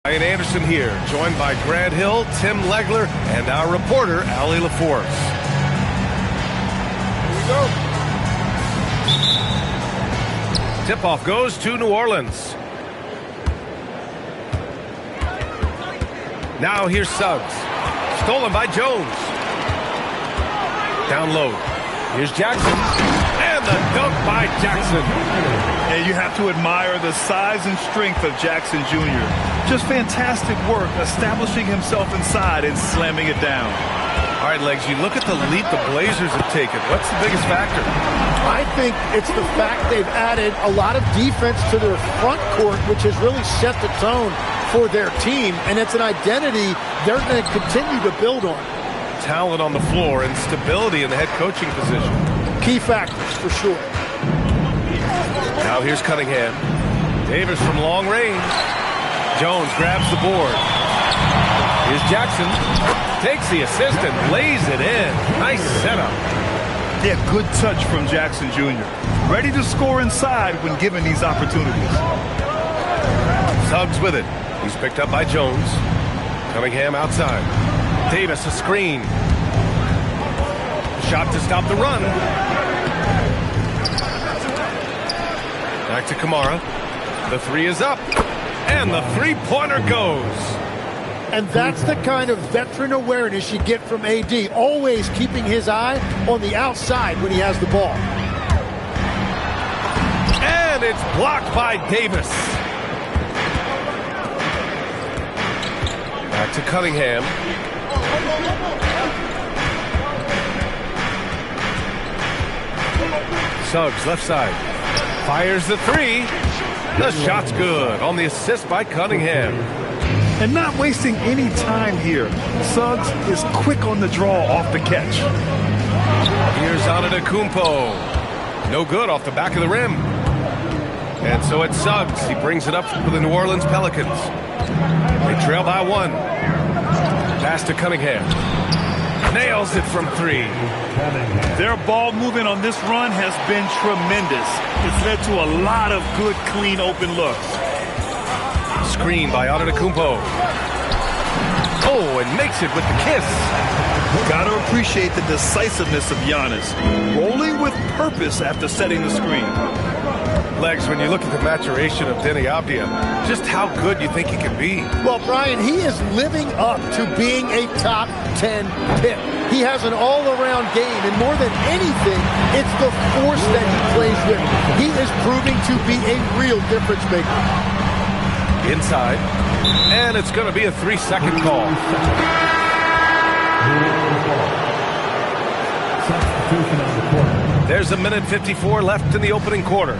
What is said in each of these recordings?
Ryan Anderson here, joined by Grant Hill, Tim Legler, and our reporter, Allie LaForce. Here we go. Tip-off goes to New Orleans. Now here's Suggs. Stolen by Jones. Down low. Here's Jackson. And the dunk by Jackson. And you have to admire the size and strength of Jackson Jr. Just fantastic work establishing himself inside and slamming it down. All right, Legs, you look at the lead the Blazers have taken. What's the biggest factor? I think it's the fact they've added a lot of defense to their front court, which has really set the tone for their team, and it's an identity they're going to continue to build on. Talent on the floor and stability in the head coaching position. Key factors, for sure. Now here's Cunningham. Davis from long range. Jones grabs the board. Here's Jackson. Takes the assist and lays it in. Nice setup. Yeah, good touch from Jackson Jr. Ready to score inside when given these opportunities. Suggs with it. He's picked up by Jones. Cunningham outside. Davis a screen. Shot to stop the run. Back to Kamara. The three is up. And the three-pointer goes. And that's the kind of veteran awareness you get from AD. Always keeping his eye on the outside when he has the ball. And it's blocked by Davis. Back to Cunningham. Suggs left side. Fires the three. The shot's good on the assist by Cunningham. And not wasting any time here. Suggs is quick on the draw off the catch. Here's Antetokounmpo. No good off the back of the rim. And so it's Suggs. He brings it up for the New Orleans Pelicans. They trail by one. Pass to Cunningham. Nails it from three. Their ball movement on this run has been tremendous. It's led to a lot of good, clean, open looks. Screen by Antetokounmpo. Oh, and makes it with the kiss. Got to appreciate the decisiveness of Giannis. Rolling with purpose after setting the screen. Legs, when you look at the maturation of Deni Avdija, just how good you think he can be. Well, Brian, he is living up to being a top 10 pick. He has an all-around game, and more than anything, it's the force that he plays with. He is proving to be a real difference maker. Inside, and it's going to be a 3-second call. There's 1:54 left in the opening quarter.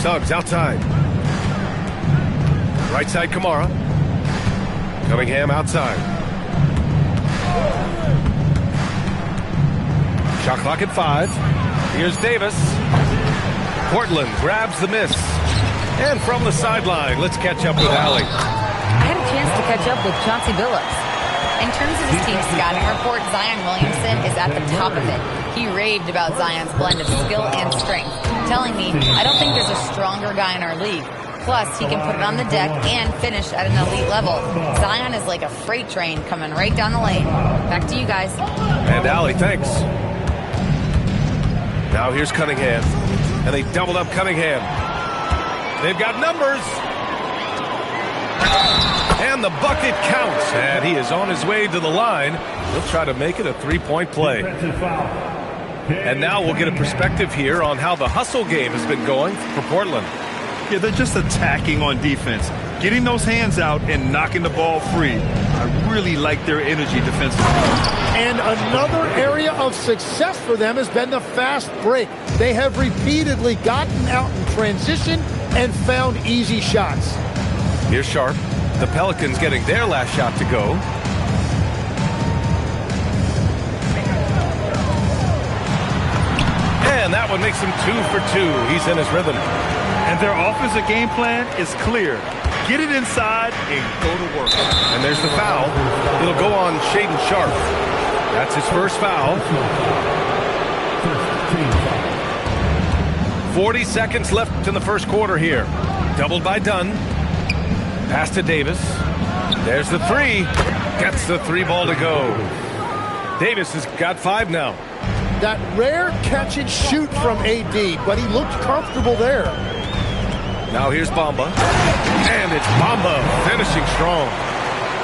Suggs outside. Right side, Kamara. Cunningham outside. Shot clock at 5. Here's Davis. Portland grabs the miss. And from the sideline, let's catch up with Allie. I had a chance to catch up with Chauncey Billups. In terms of his team scouting report, Zion Williamson is at the top of it. He raved about Zion's blend of skill and strength, telling me, I don't think there's a stronger guy in our league. Plus, he can put it on the deck and finish at an elite level. Zion is like a freight train coming right down the lane. Back to you guys. And Allie, thanks. Now here's Cunningham. And they doubled up Cunningham. They've got numbers. And the bucket counts. And he is on his way to the line. He'll try to make it a three-point play. And now we'll get a perspective here on how the hustle game has been going for Portland. Yeah, they're just attacking on defense, getting those hands out and knocking the ball free. I really like their energy defensively. And another area of success for them has been the fast break. They have repeatedly gotten out in transition and found easy shots. Here's Sharp. The Pelicans getting their last shot to go. And that one makes him 2 for 2. He's in his rhythm. And their offensive game plan is clear. Get it inside and go to work. And there's the foul. It'll go on Shaedon Sharpe. That's his first foul. 40 seconds left in the first quarter here. Doubled by Dunn. Pass to Davis. There's the three. Gets the three ball to go. Davis has got 5 now. That rare catch and shoot from AD, but he looked comfortable there. Now here's Bamba. And it's Bamba finishing strong.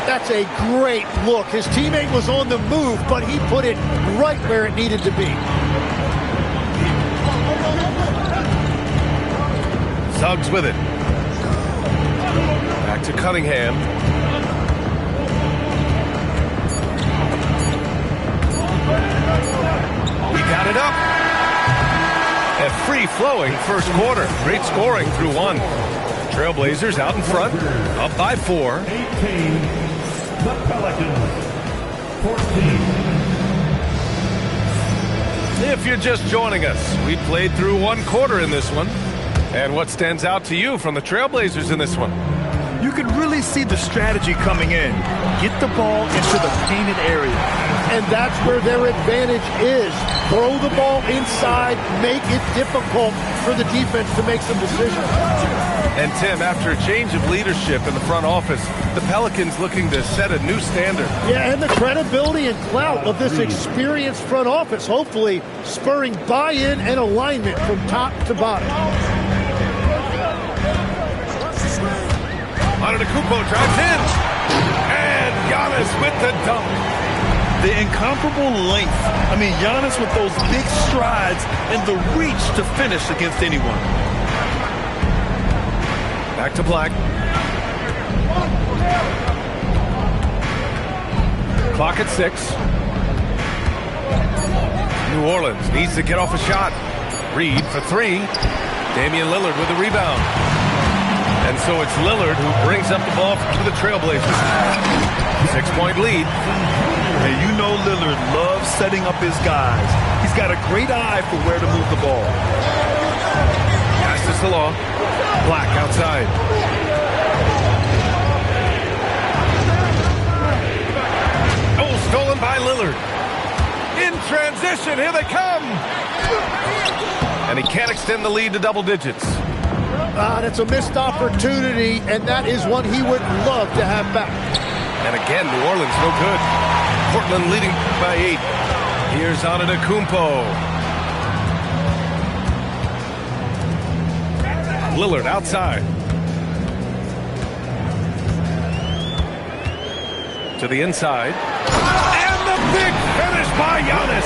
That's a great look. His teammate was on the move, but he put it right where it needed to be. Suggs with it. Back to Cunningham. He got it up. A free-flowing first quarter. Great scoring through 1. Trailblazers out in front, up by 4. 18, the Pelicans, 14. If you're just joining us, we played through 1 quarter in this one. And what stands out to you from the Trailblazers in this one? You can really see the strategy coming in. Get the ball into the painted area. And that's where their advantage is. Throw the ball inside, make it difficult for the defense to make some decisions. And Tim, after a change of leadership in the front office, the Pelicans looking to set a new standard. Yeah, and the credibility and clout of this experienced front office, hopefully spurring buy-in and alignment from top to bottom. Antetokounmpo drives in. And Giannis with the dunk. The incomparable length. I mean, Giannis with those big strides and the reach to finish against anyone. Back to Black. Clock at 6. New Orleans needs to get off a shot. Reed for 3. Damian Lillard with a rebound. And so it's Lillard who brings up the ball to the Trailblazers. 6-point lead. And you know Lillard loves setting up his guys. He's got a great eye for where to move the ball. Pass to Salah. Black outside. Oh, stolen by Lillard. In transition, here they come. And he can't extend the lead to double digits. That's a missed opportunity, and that is one he would love to have back. And again, New Orleans no good. Portland leading by 8. Here's Antetokounmpo. Lillard outside. To the inside. And the big finish by Giannis.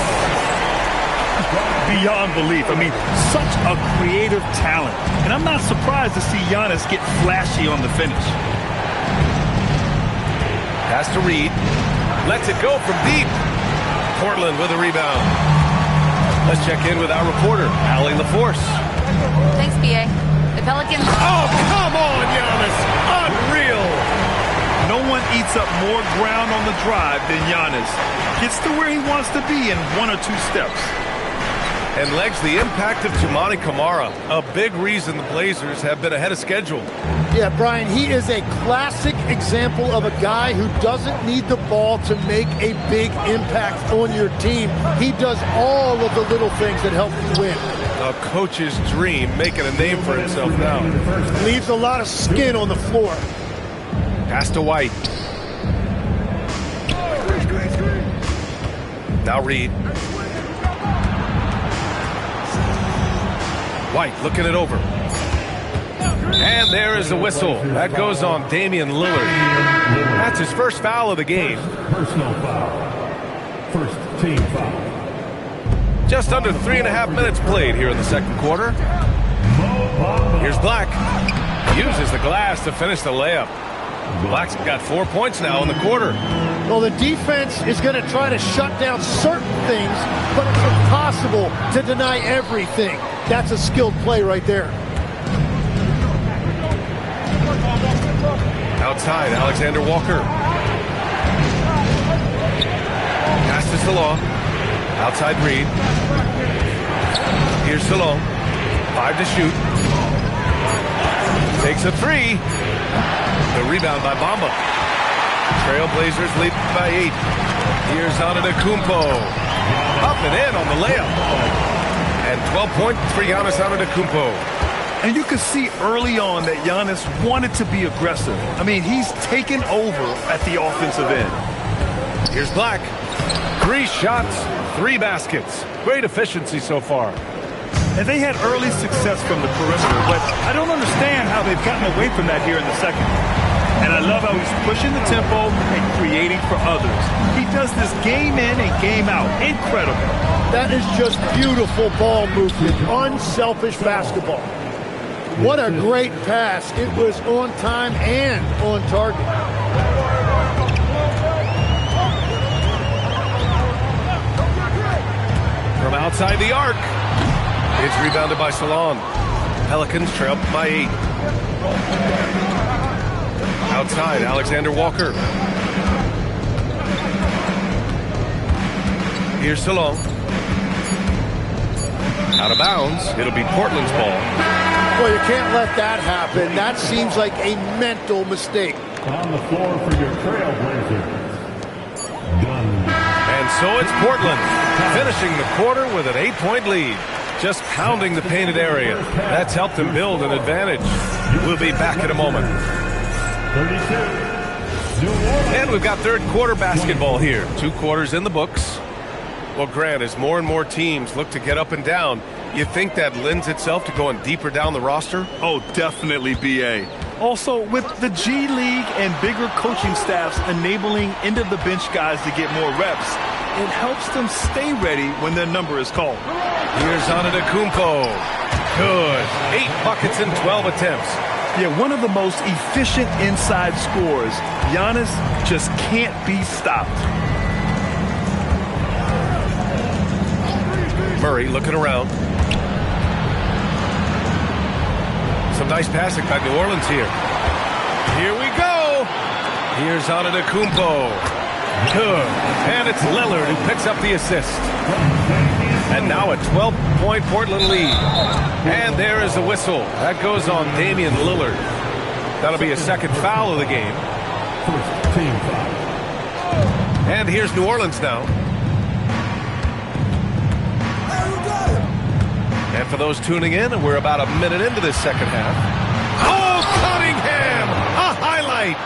Beyond belief. I mean, such a creative talent. And I'm not surprised to see Giannis get flashy on the finish. Pass to Reed. Lets it go from deep. Portland with a rebound. Let's check in with our reporter, Allie LaForce. Thanks, B.A. The Pelicans... Oh, come on, Giannis. Unreal. No one eats up more ground on the drive than Giannis. Gets to where he wants to be in 1 or 2 steps. And legs the impact of Toumani Camara. A big reason the Blazers have been ahead of schedule. Yeah, Brian, he is a classic example of a guy who doesn't need the ball to make a big impact on your team. He does all of the little things that help you win. A coach's dream, making a name for himself now. Leaves a lot of skin on the floor. Pass to White. Now Reed. White looking it over. And there is the whistle. That goes on Damian Lillard. That's his first foul of the game. Personal foul. First team foul. Just under 3.5 minutes played here in the second quarter. Here's Black. Uses the glass to finish the layup. Black's got 4 points now in the quarter. Well, the defense is going to try to shut down certain things, but it's impossible to deny everything. That's a skilled play right there. Outside, Alexander Walker. Pass to Salon. Outside Reed. Here's Salon. 5 to shoot. Takes a 3. The rebound by Bamba. Trailblazers lead by 8. Here's Antetokounmpo. Up and in on the layup. And 12 points for Giannis Antetokounmpo. And you could see early on that Giannis wanted to be aggressive. I mean, he's taken over at the offensive end. Here's Black. 3 shots, 3 baskets. Great efficiency so far. And they had early success from the perimeter, but I don't understand how they've gotten away from that here in the second. And I love how he's pushing the tempo and creating for others. He does this game in and game out. Incredible. That is just beautiful ball movement, unselfish basketball. What a great pass. It was on time and on target. From outside the arc. It's rebounded by Salon. Pelicans trail by 8. Outside, Alexander Walker. Here's Salon. Out of bounds. It'll be Portland's ball. Well, you can't let that happen. That seems like a mental mistake. On the floor for your Trailblazers. Done. And so it's Portland, finishing the quarter with an 8-point lead. Just pounding the painted area. That's helped them build an advantage. We'll be back in a moment. 32. And we've got third quarter basketball here. 2 quarters in the books. Well, Grant, as more and more teams look to get up and down, you think that lends itself to going deeper down the roster? Oh, definitely, B.A. Also, with the G League and bigger coaching staffs enabling end-of-the-bench guys to get more reps, it helps them stay ready when their number is called. Here's Antetokounmpo. Good. 8 buckets in 12 attempts. Yeah, one of the most efficient inside scorers. Giannis just can't be stopped. Murray looking around. Some nice passing by New Orleans here. Here we go. Here's Antetokounmpo. Good. And it's Lillard who picks up the assist. And now a 12-point Portland lead. And there is the whistle. That goes on Damian Lillard. That'll be a second foul of the game. First team foul. And here's New Orleans now. And for those tuning in, we're about a minute into this second half. Oh, Cunningham! A highlight!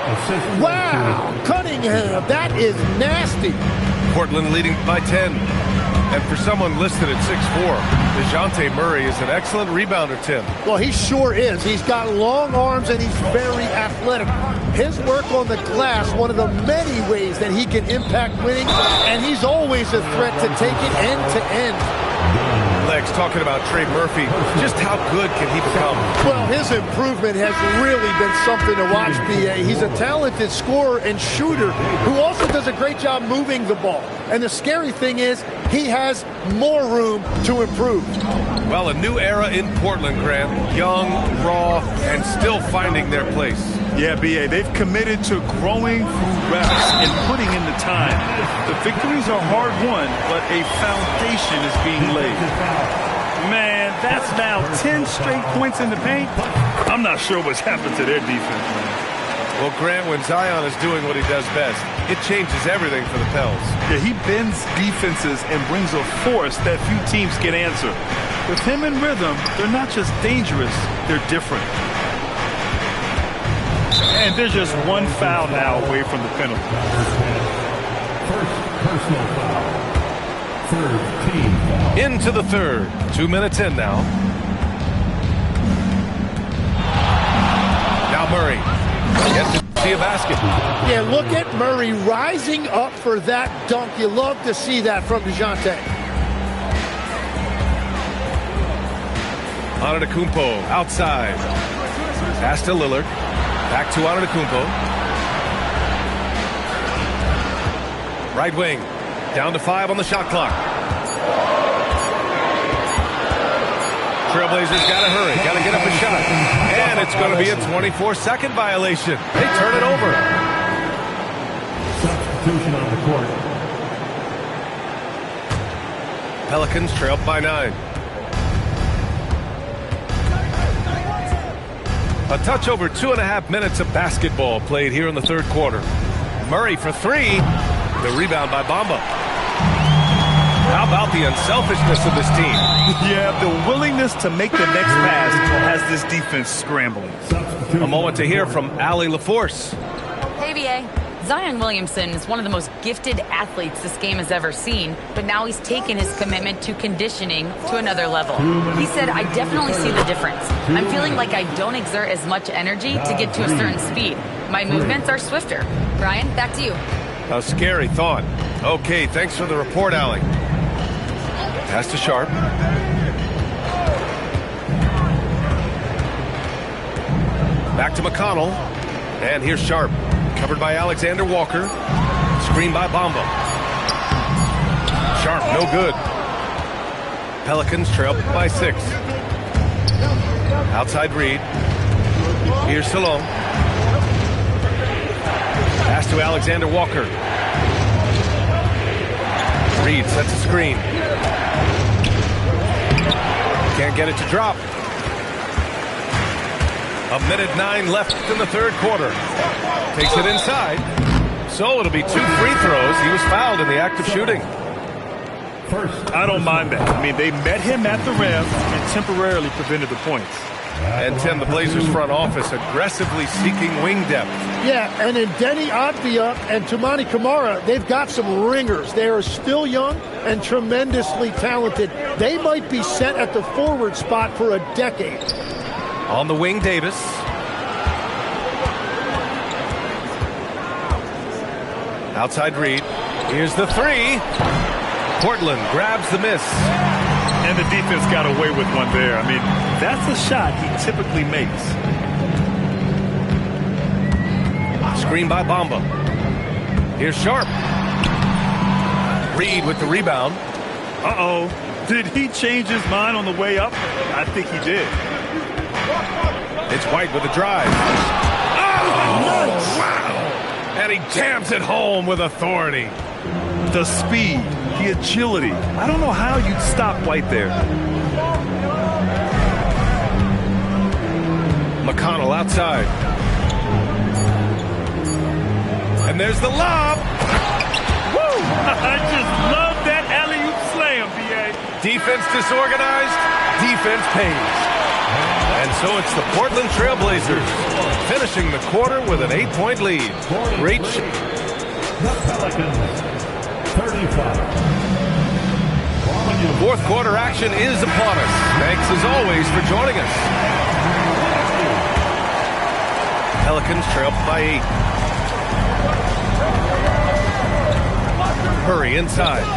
Wow, Cunningham, that is nasty. Portland leading by 10. And for someone listed at 6'4", DeJounte Murray is an excellent rebounder, Tim. Well, he sure is. He's got long arms and he's very athletic. His work on the glass, one of the many ways that he can impact winning, and he's always a threat to take it end to end. Legs talking about Trey Murphy. Just how good can he become? Well, his improvement has really been something to watch, B.A. He's a talented scorer and shooter who also does a great job moving the ball. And the scary thing is he has more room to improve. Well, a new era in Portland, Grant. Young, raw, and still finding their place. Yeah, B.A., they've committed to growing through reps and putting in the time. The victories are hard-won, but a foundation is being laid. Man, that's now 10 straight points in the paint. I'm not sure what's happened to their defense, man. Well, Grant, when Zion is doing what he does best, it changes everything for the Pels. Yeah, he bends defenses and brings a force that few teams can answer. With him in rhythm, they're not just dangerous, they're different. And there's just one foul now away from the penalty. First personal foul. Third team foul. Into the third. 2 minutes in now. Now Murray gets to see a basket. Yeah, look at Murray rising up for that dunk. You love to see that from DeJounte. Antetokounmpo outside. Pass to Lillard. Back to Antetokounmpo. Right wing. Down to 5 on the shot clock. Trailblazers got to hurry. Got to get up a shot. And it's going to be a 24-second violation. They turn it over. Substitution on the court. Pelicans trailed by 9. A touch over 2.5 minutes of basketball played here in the third quarter. Murray for 3. The rebound by Bamba. How about the unselfishness of this team? Yeah, the willingness to make the next pass has this defense scrambling. A moment to hear from Allie LaForce. Hey, BA. Zion Williamson is one of the most gifted athletes this game has ever seen, but now he's taken his commitment to conditioning to another level. He said, I definitely see the difference. I'm feeling like I don't exert as much energy to get to a certain speed. My movements are swifter. Brian, back to you. A scary thought. Okay, thanks for the report, Allie. Pass to Sharp. Back to McConnell. And here's Sharp. Covered by Alexander Walker. Screen by Bamba. Sharp, no good. Pelicans trail by 6. Outside Reed. Here's Salome. Pass to Alexander Walker. Reed sets a screen. Can't get it to drop. 1:09 left in the third quarter. Takes it inside. So it'll be 2 free throws. He was fouled in the act of shooting. I don't mind that. I mean, they met him at the rim and temporarily prevented the points. And Tim, the Blazers front office aggressively seeking wing depth. Yeah, and in Denny Avdia and Toumani Camara, they've got some ringers. They are still young and tremendously talented. They might be set at the forward spot for a decade. On the wing, Davis. Outside Reed. Here's the 3. Portland grabs the miss. And the defense got away with one there. I mean, that's a shot he typically makes. Screen by Bamba. Here's Sharp. Reed with the rebound. Uh-oh. Did he change his mind on the way up? I think he did. It's White with a drive. Oh, wow! And he jams it home with authority. The speed, the agility. I don't know how you'd stop White there. McConnell outside. And there's the lob. Woo! I just love that alley-oop slam, B.A. Defense disorganized, defense pays. And so it's the Portland Trail Blazers finishing the quarter with an 8-point lead. Great. The Pelicans, 35. Fourth quarter action is upon us. Thanks as always for joining us. Pelicans trail by 8. Murray inside.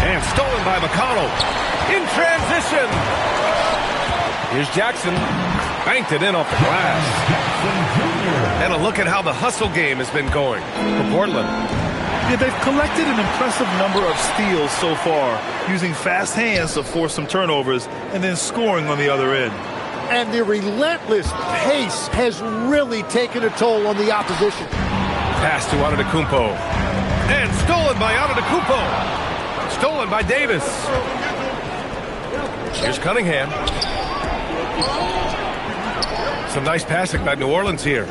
And stolen by McConnell. In transition. Here's Jackson. Banked it in off the glass. And a look at how the hustle game has been going for Portland. Yeah, they've collected an impressive number of steals so far, using fast hands to force some turnovers and then scoring on the other end. And the relentless pace has really taken a toll on the opposition. Pass to Antetokounmpo. And stolen by Antetokounmpo. Stolen by Davis. Here's Cunningham. Some nice passing by New Orleans here.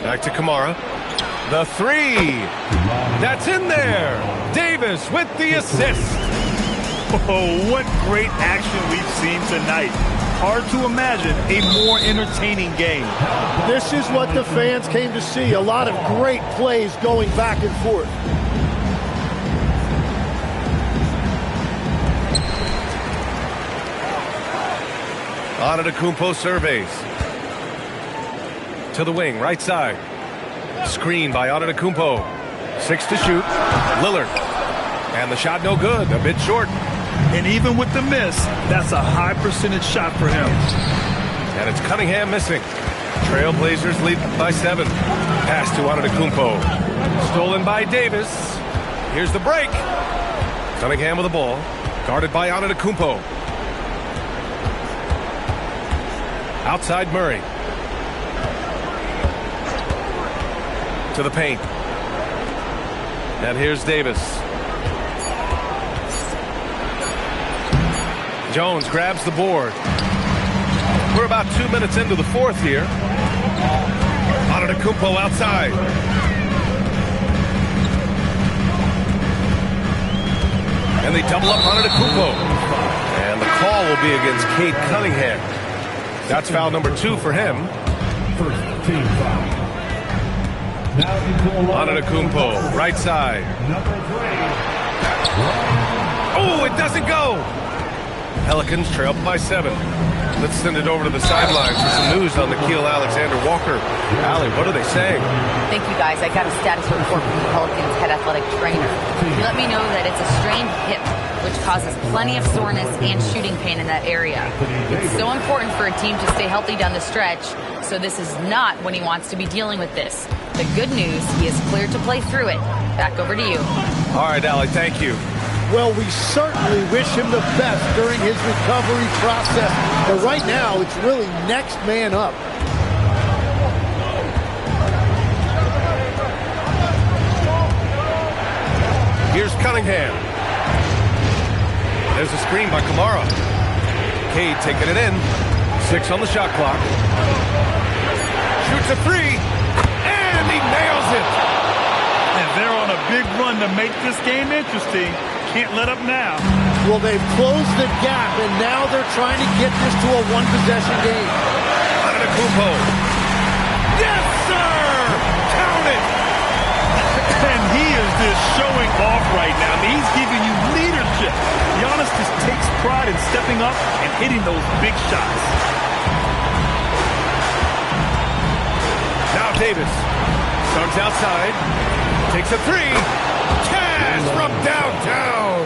Back to Camara. The 3. That's in there. Davis with the assist. Oh, what great action we've seen tonight. Hard to imagine a more entertaining game. This is what the fans came to see. A lot of great plays going back and forth. Antetokounmpo surveys. To the wing, right side. Screen by Antetokounmpo. 6 to shoot. Lillard. And the shot no good. A bit short. And even with the miss, that's a high percentage shot for him. And it's Cunningham missing. Trailblazers lead by 7. Pass to Antetokounmpo. Stolen by Davis. Here's the break. Cunningham with the ball. Guarded by Antetokounmpo. Outside Murray. To the paint. And here's Davis. Jones grabs the board. We're about 2 minutes into the fourth here. Antetokounmpo outside. And they double up on Antetokounmpo. And the call will be against Cade Cunningham. That's foul number 2 for him. First team foul. Now Antetokounmpo, right side. Number 3. Oh, it doesn't go. Pelicans trail by 7. Let's send it over to the sidelines for some news on Nickeil Alexander-Walker. Allie, what are they saying? Thank you, guys. I got a status report from the Pelicans head athletic trainer. He let me know that it's a strained hip, which causes plenty of soreness and shooting pain in that area. It's so important for a team to stay healthy down the stretch, so this is not when he wants to be dealing with this. The good news, he is cleared to play through it. Back over to you. All right, Allie, thank you. Well, we certainly wish him the best during his recovery process. But right now, it's really next man up. Here's Cunningham. There's a screen by Kamara. Cade taking it in. 6 on the shot clock. Shoots a 3. And he nails it. And they're on a big run to make this game interesting. Can't let up now. Well, they've closed the gap, and now they're trying to get this to a one-possession game. Antetokounmpo. Yes, sir! Count it! And he is just showing off right now. I mean, he's giving you leadership. Giannis just takes pride in stepping up and hitting those big shots. Now Davis. Starts outside. Takes a 3. Cash from downtown.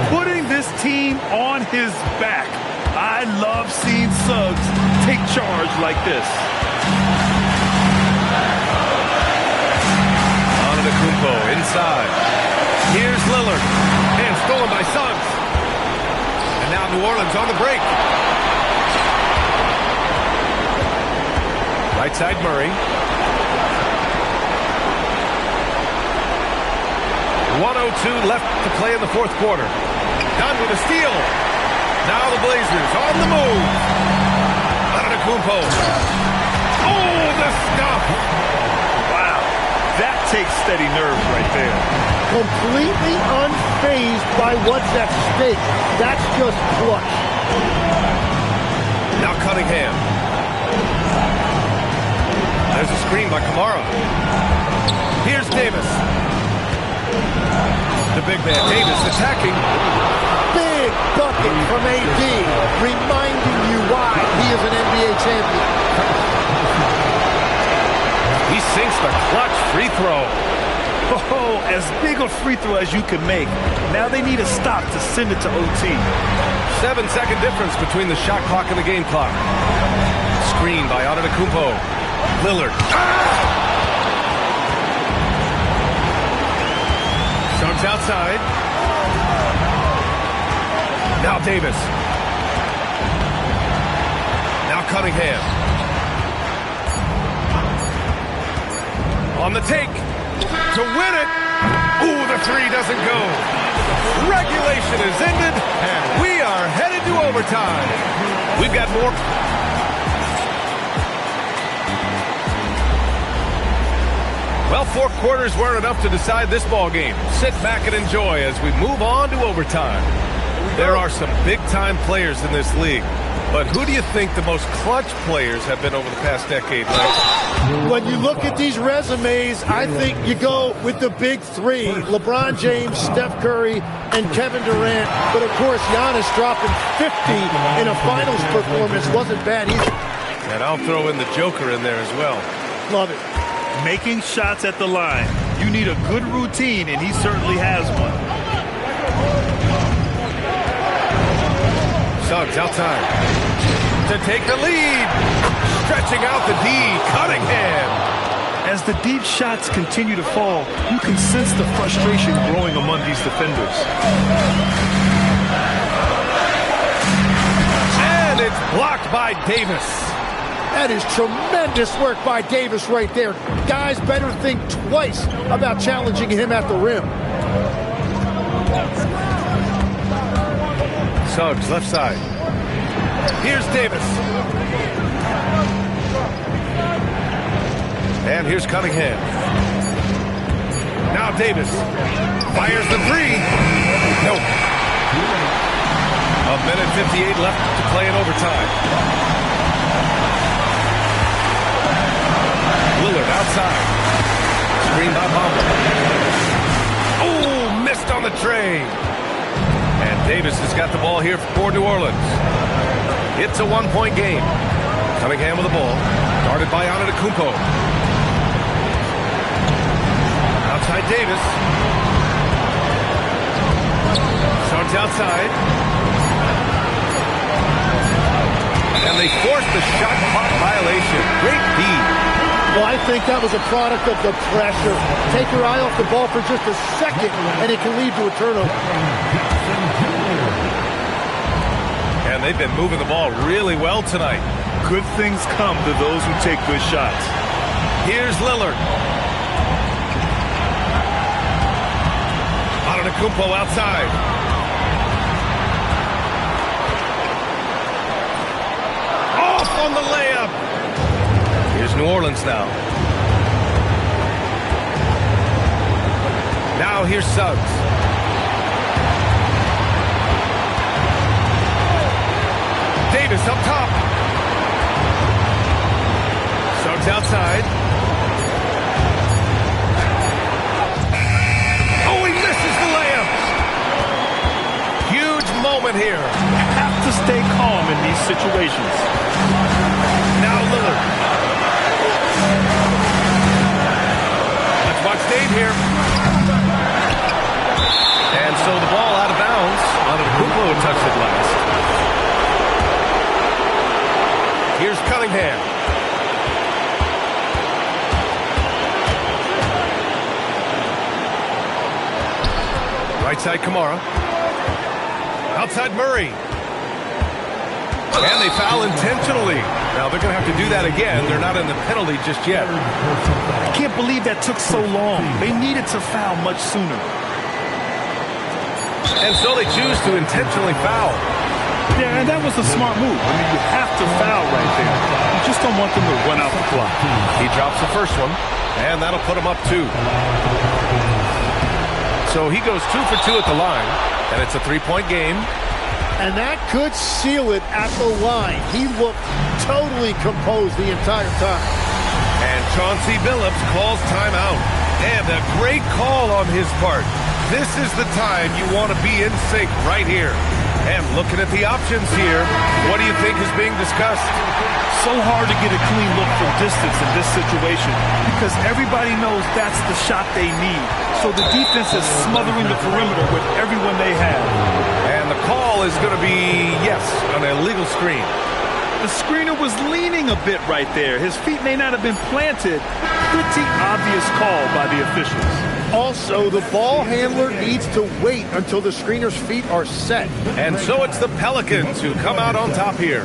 Putting this team on his back. I love seeing Suggs take charge like this. Antetokounmpo inside. Here's Lillard. And stolen by Suggs. And now New Orleans on the break. Right side Murray. 1:02 left to play in the fourth quarter. Done with a steal. Now the Blazers on the move. Antetokounmpo. Oh, the stuff. Wow. That takes steady nerves right there. Completely unfazed by what's at stake. That's just clutch. Now Cunningham. There's a screen by Kamara. Here's Davis. The big man Davis attacking. Big bucket from AD, reminding you why he is an NBA champion. He sinks the clutch free throw. Oh, as big a free throw as you can make. Now they need a stop to send it to OT. 7-second difference between the shot clock and the game clock. Screen by Antetokounmpo. Lillard. Suggs outside. Now Davis. Now Cunningham. On the take. To win it. Ooh, the 3 doesn't go. Regulation is ended, and we are headed to overtime. We've got more. Well, 4 quarters weren't enough to decide this ball game. Sit back and enjoy as we move on to overtime. There are some big-time players in this league, but who do you think the most clutch players have been over the past decade, Lex? When you look at these resumes, I think you go with the big 3. LeBron James, Steph Curry, and Kevin Durant. But, of course, Giannis dropping 50 in a finals performance wasn't bad either. And I'll throw in the Joker in there as well. Love it. Making shots at the line. You need a good routine, and he certainly has one. Suggs outside to take the lead. Stretching out the D, Cunningham. As the deep shots continue to fall, you can sense the frustration growing among these defenders. And it's blocked by Davis. That is tremendous work by Davis right there. Guys better think twice about challenging him at the rim. Suggs left side. Here's Davis. And here's Cunningham. Now Davis fires the three. Nope. A minute 58 left to play in overtime. Lillard outside. Screen by Bamba. Oh, missed on the tray. And Davis has got the ball here for New Orleans. It's a one-point game. Cunningham with the ball. Guarded by Antetokounmpo. Outside Davis. Starts outside. And they forced the shot clock violation. Great feed. Well, I think that was a product of the pressure. Take your eye off the ball for just a second, and it can lead to a turnover. And they've been moving the ball really well tonight. Good things come to those who take good shots. Here's Lillard. Antetokounmpo outside. Off on the layup. Here's New Orleans now. Now here's Suggs. Davis up top. Suggs outside. Oh, he misses the layup. Huge moment here. Have to stay calm in these situations. Now Lillard. Let's watch Dave here. And so the ball out of bounds. Antetokounmpo would touch it last. Here's Cunningham. Right side Kamara. Outside Murray. And they foul intentionally. Now they're going to have to do that again. They're not in the penalty just yet. I can't believe that took so long. They needed to foul much sooner. And so they choose to intentionally foul. Yeah, and that was a smart move. I mean, you have to foul right there. You just don't want them to run out the clock. He drops the first one, and that'll put him up 2. So he goes 2 for 2 at the line, and it's a 3-point game. And that could seal it at the line. He looked totally composed the entire time. And Chauncey Billups calls timeout. And a great call on his part. This is the time you want to be in sync right here. And looking at the options here, what do you think is being discussed? So hard to get a clean look from distance in this situation because everybody knows that's the shot they need. So the defense is smothering the perimeter with everyone they have. And the call is going to be, yes, an illegal screen. The screener was leaning a bit right there. His feet may not have been planted. Pretty obvious call by the officials. Also, the ball handler needs to wait until the screener's feet are set. And so it's the Pelicans who come out on top here.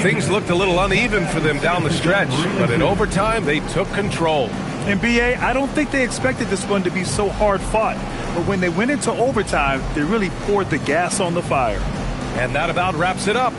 Things looked a little uneven for them down the stretch, but in overtime, they took control. And B.A., I don't think they expected this one to be so hard fought. But when they went into overtime, they really poured the gas on the fire. And that about wraps it up.